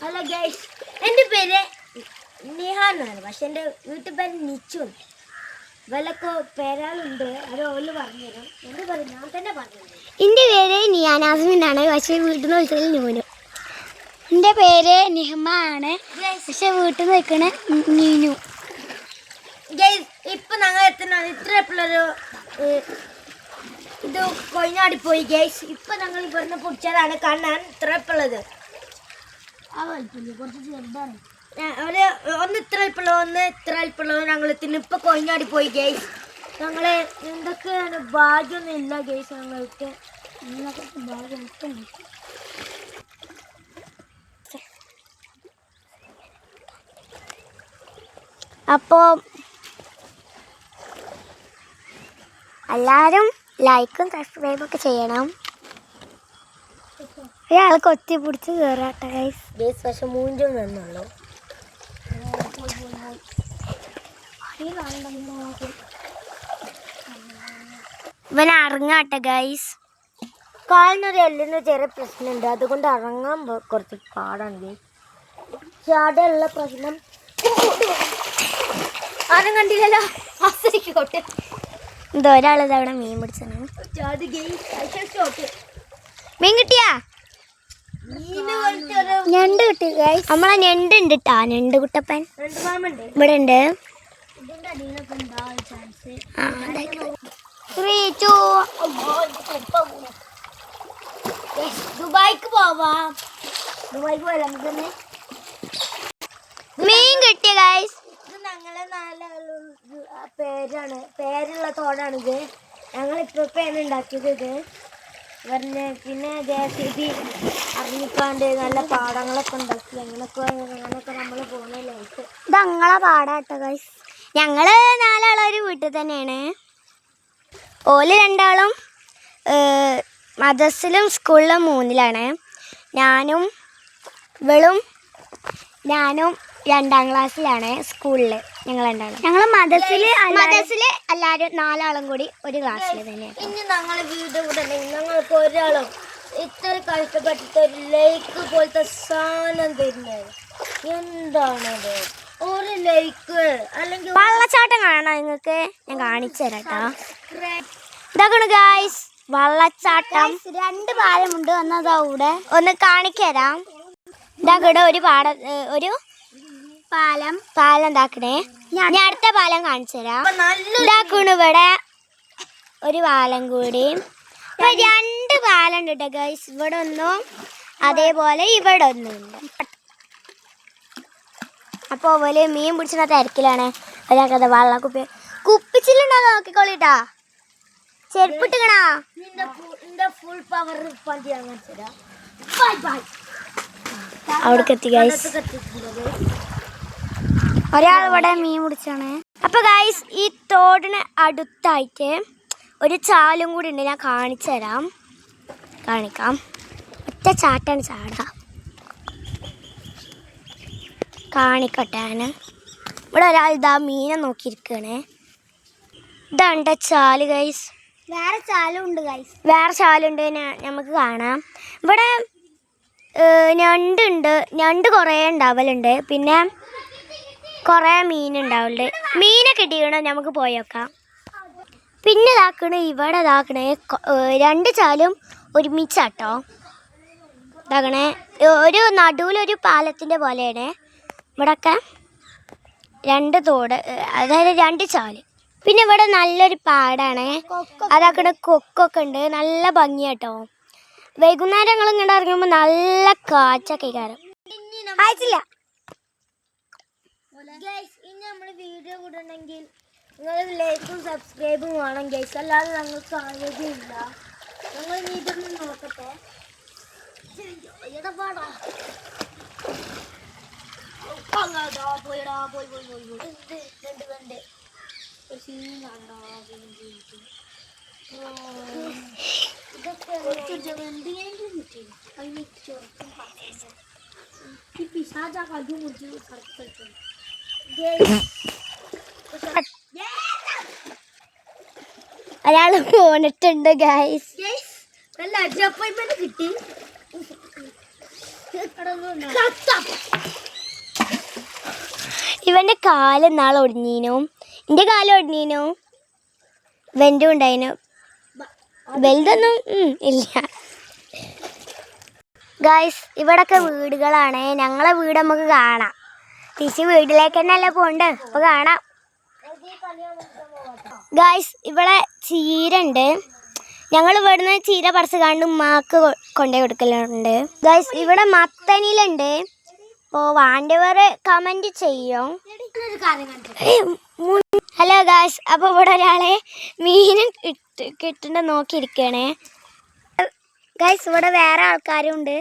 Hello guys, എൻ്റെ പേര് നിഹ എന്നാണ്. പക്ഷെ എൻ്റെ വീട്ടിൽ പേര് നിച്ചു. വിലക്കോ പേരാളുണ്ട്, അത് ഓല് പറഞ്ഞുതരും. എന്ത് പറയും, ഞാൻ തന്നെ പറഞ്ഞു. എൻ്റെ പേര് നിയാനാസിനാണ്, പക്ഷേ വീട്ടിൽ നിന്ന് വിളിച്ചത് ന്യൂനു. എൻ്റെ പേര് നിഹമ്മ ആണ്, പക്ഷെ വീട്ടിൽ നിന്ന് വിളിക്കണ നീനു. ഗൈസ്, ഇപ്പം ഞങ്ങൾ എത്തുന്നത് ഇത്ര എപ്പോഴൊരു ഇത് കൊയിനാടിപ്പോയി ഗൈസ്. ഇപ്പം ഞങ്ങൾ ഇവിടുന്ന് പിടിച്ചതാണ് കാണാൻ ഇത്ര എപ്പോഴുള്ളത്. കുറച്ച് ചെറുതാണ്. ഒന്ന് ഇത്ര അല്പുള്ളൂ, ഒന്ന് ഇത്ര അല്പുള്ളൂ. ഞങ്ങൾ എത്തുന്നു. ഇപ്പം കൊയിനാടി പോയി ഗൈസ്. ഞങ്ങൾ എന്തൊക്കെയാണ് ഭാഗ്യമൊന്നും ഇല്ല ഗൈസ്. ഞങ്ങൾക്ക് ഭാഗ്യം അപ്പോൾ എല്ലാവരും ലൈക്കും സബ്സ്ക്രൈബൊക്കെ ചെയ്യണം. ഒരാൾക്ക് ഒറ്റ പിടിച്ച് കയറാട്ടെ ഗൈസ്. ഗൈസ് പക്ഷെ മൂഞ്ചും നിന്നുള്ളൂ. ഇവൻ ഇറങ്ങാട്ടെ ഗൈസ്. കാലിനൊരു എല്ലിന് ചെറിയ പ്രശ്നമുണ്ട്, അതുകൊണ്ട് ഇറങ്ങാൻ കുറച്ച് പാടാണ് ഗൈസ്. ചാടുള്ള പ്രശ്നം ആരും കണ്ടില്ലല്ലോ. ആസ്വദിക്കോട്ടെ. ഇത് ഒരാൾ ഇതവിടെ മീൻ പിടിച്ചാണ്. മീൻ കിട്ടിയാ? ഞണ്ട് കിട്ടി ഗൈസ്. നമ്മളെ ഞണ്ട് ഉണ്ട് കേട്ടാ, ഞണ്ട് കുട്ടപ്പൻ ഇവിടെ ഉണ്ട്. ദുബായിക്ക് പോവാ. ദുബായിക്ക് പോയാൽ നമുക്ക് തന്നെ മീൻ കിട്ടിയ ഗൈസ്. ഇത് ഞങ്ങളെ പേരാണ്, പേരുള്ള തോടാണിത്. ഞങ്ങളിപ്പോഴാണ് ഉണ്ടാക്കിയത് ഇത് പറഞ്ഞ്. പിന്നെ JCB അറിഞ്ഞിക്കാണ്ട് നല്ല പാടങ്ങളൊക്കെ ഉണ്ടാക്കി. അങ്ങനെയൊക്കെ നമ്മൾ പോകുന്ന ലൈഫ്. ഇത് ഞങ്ങളെ പാടാട്ടോ ഗൈസ്. ഞങ്ങള് നാലാളൊരു വീട്ടിൽ തന്നെയാണ്. ഓല് രണ്ടാളും മദ്രസിലും സ്കൂളിലും 3ലാണ്. ഞാനും 2ാം ക്ലാസ്സിലാണ് സ്കൂളിൽ. ഞങ്ങൾ രണ്ടാളും. ഞങ്ങൾ മദ്രസിൽ എല്ലാവരും 4ആളും കൂടി ഒരു ക്ലാസ്സിൽ തന്നെയാണ്. ഇനി ഞങ്ങൾ വീട് കൂടെ ഞങ്ങൾക്ക് ഒരാളും ഇത്ര കഷ്ടപ്പെട്ടിട്ട് ഒരു ലേക്ക് പോലത്തെ സാധനം തരുന്നത് എന്താണത്? ഒരു ലേക്ക് അല്ലെങ്കിൽ വെള്ളച്ചാട്ടം കാണാം നിങ്ങൾക്ക്? ഞാൻ കാണിച്ചു തരാം കേട്ടോ. ഇതാക്കണു ഗായ്സ് വെള്ളച്ചാട്ടം. 2 പാലമുണ്ട്. ഒന്നതവിടെ ഒന്ന് കാണിക്കരാം. ഇതാക്കടെ ഒരു പാലം ഇതാക്കണേ. ഞാൻ അടുത്ത പാലം കാണിച്ചു തരാം. ഇതാക്കണു ഇവിടെ ഒരു പാലം കൂടി. 2 പാലം ഉണ്ട് കേട്ടോ ഗൈസ്. ഇവിടെ ഒന്നും അതേപോലെ ഇവിടെ ഒന്നുണ്ട്. അപ്പോൾ പോലെ മീൻ പിടിച്ചിട്ട് തിരക്കിലാണ്. ഒരാൾക്കത് വെള്ളം കുപ്പിച്ചിലുണ്ടോ നോക്കിക്കോളിട്ടാ. ചെരുപ്പിട്ടിക്കണാ. ഫുൾ പവർ അവിടേക്ക് എത്തി ഗൈസ്. ഒരാൾ ഇവിടെ മീൻ പിടിച്ചാണ്. അപ്പൊ ഗൈസ് ഈ തോടിന് അടുത്തായിട്ട് ഒരു ചാലും കൂടി ഉണ്ട്. ഞാൻ കാണിച്ചു തരാം. കാണിക്കാം. ഒറ്റ ചാട്ടാണ് ചാടാം. കാണിക്കട്ടെ. ഇവിടെ ഒരാൾ ഇതാ മീനെ നോക്കിയിരിക്കണേ. ഇതാണ്ട ചാല് ഗൈസ്. വേറെ ചാലുണ്ട് ഗൈസ്. വേറെ ചാലുണ്ട്, നമുക്ക് കാണാം. ഇവിടെ ഞണ്ടുണ്ട്. ഞണ്ട് കുറേ ഉണ്ടാവലുണ്ട്. പിന്നെ കുറേ മീനുണ്ടാവലുണ്ട്. മീനെ കിട്ടിക്കണോ നമുക്ക് പോയേക്കാം. പിന്നെ ഇവിടെ ഇതാക്കണേ 2 ചാലും ഒരുമിച്ചാട്ടോ. ഇതാക്കണേ ഒരു നടുവിലൊരു പാലത്തിൻ്റെ പോലെയാണ്. ഇവിടെയൊക്കെ 2 തോട്, അതായത് 2 ചാല്. പിന്നെ ഇവിടെ നല്ലൊരു പാടാണ്. അതാക്കണ കൊക്കൊക്കെ ഉണ്ട്. നല്ല ഭംഗിയാട്ടോ. വൈകുന്നേരങ്ങൾ ഇങ്ങോട്ട് ഇറങ്ങുമ്പോൾ നല്ല കാറ്റൊക്കെ കാരണം അയച്ചില്ല. ഇനി നമ്മൾ വീഡിയോ കൂടണമെങ്കിൽ നിങ്ങൾ ലൈക്കും സബ്സ്ക്രൈബും വേണം ഗൈസ്. അല്ലാതെ ഞങ്ങൾക്ക് ആരോഗ്യമില്ല. ഞങ്ങൾ ഇതൊന്നും നോക്കട്ടെ. ഇടപാടാ ഒരാൾ പോന്നിട്ടുണ്ട് ഗൈസ്. നല്ല അജപ്പോയിൻമെന്റ് കിട്ടി. ഇവന്റെ കാല് നാളെ ഒടിഞ്ഞീനു, എൻ്റെ കാല് ഒടിഞ്ഞീനു, വെന്റും ഉണ്ടായിനു. വലുതൊന്നും ഇല്ല. ഗായ്സ് ഇവിടൊക്കെ വീടുകളാണ്. ഞങ്ങളെ വീട് നമുക്ക് കാണാം. തിരിച്ച് വീട്ടിലേക്ക് തന്നെയല്ലേ പോണ്ട്, അപ്പൊ കാണാം. ഗായ്സ് ഇവിടെ ചീര ഉണ്ട്. ഞങ്ങൾ ഇവിടുന്ന് ചീര പറിച്ച് കണ്ട് ഉമ്മാക്ക് കൊണ്ടുപോയി കൊടുക്കലുണ്ട്. ഗായ്സ് ഇവിടെ മത്തനിലുണ്ട്. അപ്പോൾ വേണ്ടവർ കമൻറ്റ് ചെയ്യും. ഹലോ ഗായ്സ്, അപ്പോൾ ഇവിടെ ഒരാളെ മീൻ കിട്ടുന്ന നോക്കിയിരിക്കണേ. ഗായ്സ് ഇവിടെ വേറെ ആൾക്കാരും ഉണ്ട്.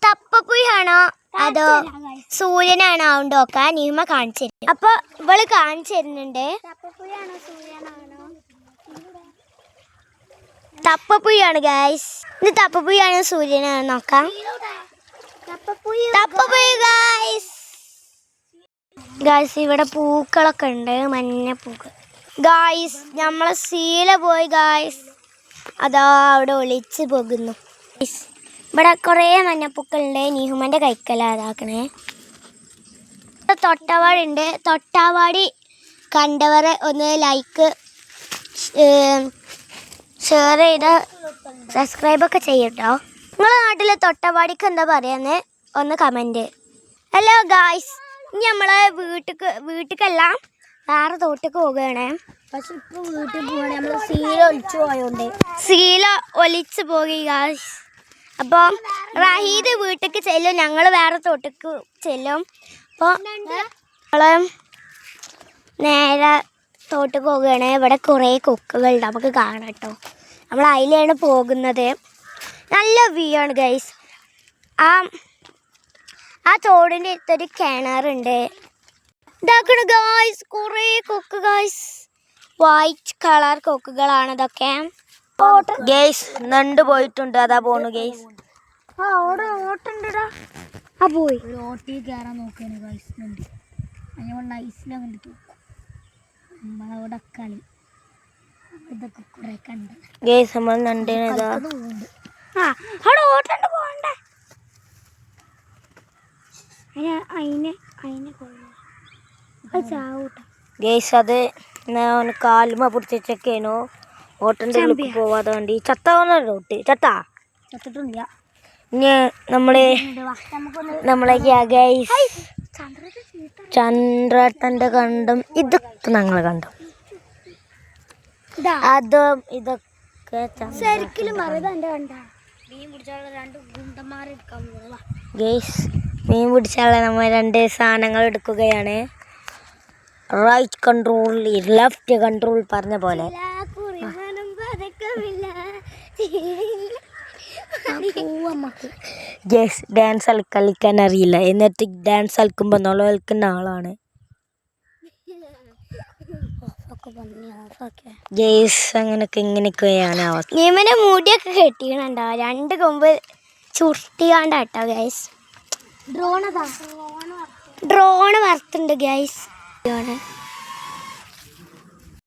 തപ്പപ്പുയാണോ അതോ സൂര്യനാണോ ഉണ്ടോക്കാ നീമ കാണിച്ചു തരും. അപ്പൊ ഇവള് കാണിച്ചു തരുന്നുണ്ട്. തപ്പപ്പുയാണ് ഗായ്സ്. ഇത് തപ്പപ്പുയാണോ സൂര്യനാണോ നോക്കാം. തപ്പപ്പുയ ഗായ്സ്. ഗായ്സ് ഇവിടെ പൂക്കളൊക്കെ ഉണ്ട്, മഞ്ഞ പൂക്കൾ. ഗായ്സ് നമ്മളെ ശീല പോയി ഗായ്സ്, അതാ അവിടെ ഒളിച്ച് പോകുന്നു. ഇവിടെ കുറേ മഞ്ഞപ്പൂക്കളുണ്ട്. നീഹുമൻ്റെ കൈക്കല അതാക്കണേ. തൊട്ടാവാടി ഉണ്ട്. തൊട്ടാവാടി കണ്ടവർ ഒന്ന് ലൈക്ക് ഷെയർ ചെയ്ത് സബ്സ്ക്രൈബൊക്കെ ചെയ്യട്ടോ. നിങ്ങളുടെ നാട്ടിലെ തൊട്ടാവാടിക്ക് എന്താ പറയാന്ന് ഒന്ന് കമൻറ്റ്. ഹലോ ഗായ്സ്, ഇനി നമ്മളെ വീട്ടിലേക്കല്ല വേറെ തോട്ടേക്ക് പോവുകയാണ്. പക്ഷെ ഇപ്പോൾ വീട്ടിൽ പോവുകയാണ്. നമ്മൾ സീല ഒലിച്ചു പോയോണ്ട് സീല ഒലിച്ച് പോയി ഗായ്സ്. അപ്പം റഹീദ് വീട്ടിലേക്ക് ചെല്ലും, ഞങ്ങൾ വേറെ തോട്ടേക്ക് ചെല്ലും. അപ്പോൾ നമ്മൾ നേരെ തോട്ടേക്ക് പോവുകയാണ്. ഇവിടെ കുറേ കൊക്കുകളുണ്ട്, നമുക്ക് കാണാം കേട്ടോ. നമ്മൾ അതിലാണ് പോകുന്നത്. നല്ല വ്യൂ ആണ് ഗൈസ്. ആ തോടിൻ്റെ അടുത്തൊരു കിണറുണ്ട്. ഇതാക്കണ ഗായ്സ് കുറേ കൊക്ക് ഗായ്സ്. വൈറ്റ് കളർ കൊക്കുകളാണ് ഇതൊക്കെ. ഗൈസ് നണ്ട് പോയിട്ടുണ്ട്, അതാ പോണു ഗൈസ്. അവിടെ ഓട്ടുണ്ടടാ. ആ പോയി ഓട്ടി കയറാൻ നോക്കാണ് ഗൈസ്. നണ്ട് അതിനെ ഐസിലങ്ങനെ തൂക്കും. നമ്മളവിടെ കളി ഇതൊക്കെ കുറെ കണ്ട് ഗൈസ്. നമ്മൾ നണ്ടിനതാ അവിടെ ഓട്ടണ്ട് പോകണ്ടേ. അതിനെ ഗൈസ് അത് കാലുമ പിടിച്ചേനോ ഓട്ടൻ്റെ ഉള്ളിൽ പോവാതെ വേണ്ടി ചത്താവുന്നല്ലോ. ചത്തിട്ടില്ല. ഇനി നമ്മളെ ഗൈസ് ചന്ദ്രത്തൻ്റെ കണ്ടും ഇതൊക്കെ ഞങ്ങൾ കണ്ടു. അതും ഇതൊക്കെ ഗൈസ് മീൻ പിടിച്ചാൽ നമ്മൾ 2 സാധനങ്ങൾ എടുക്കുകയാണ്. റൈറ്റ് കൺട്രോൾ ലെഫ്റ്റ് കൺട്രോൾ പറഞ്ഞ പോലെ. ഗൈസ് ഡാൻസ് കളിക്കാൻ അറിയില്ല, എന്നിട്ട് ഡാൻസ് കളിക്കുമ്പോൾ നോള കളിക്കുന്ന ആളാണ് ഗൈസ്. അങ്ങനെയൊക്കെ ഇങ്ങനെയൊക്കെയാണ് അവസ്ഥ. നീമനെ മുടിയൊക്കെ കെട്ടിക്കണുണ്ടോ, 2 കൊമ്പ് ചുരുട്ടിയാണ്ടാട്ടോ ഗൈസ്. ഡ്രോണ് വറുത്തുണ്ട് ഗൈസ്.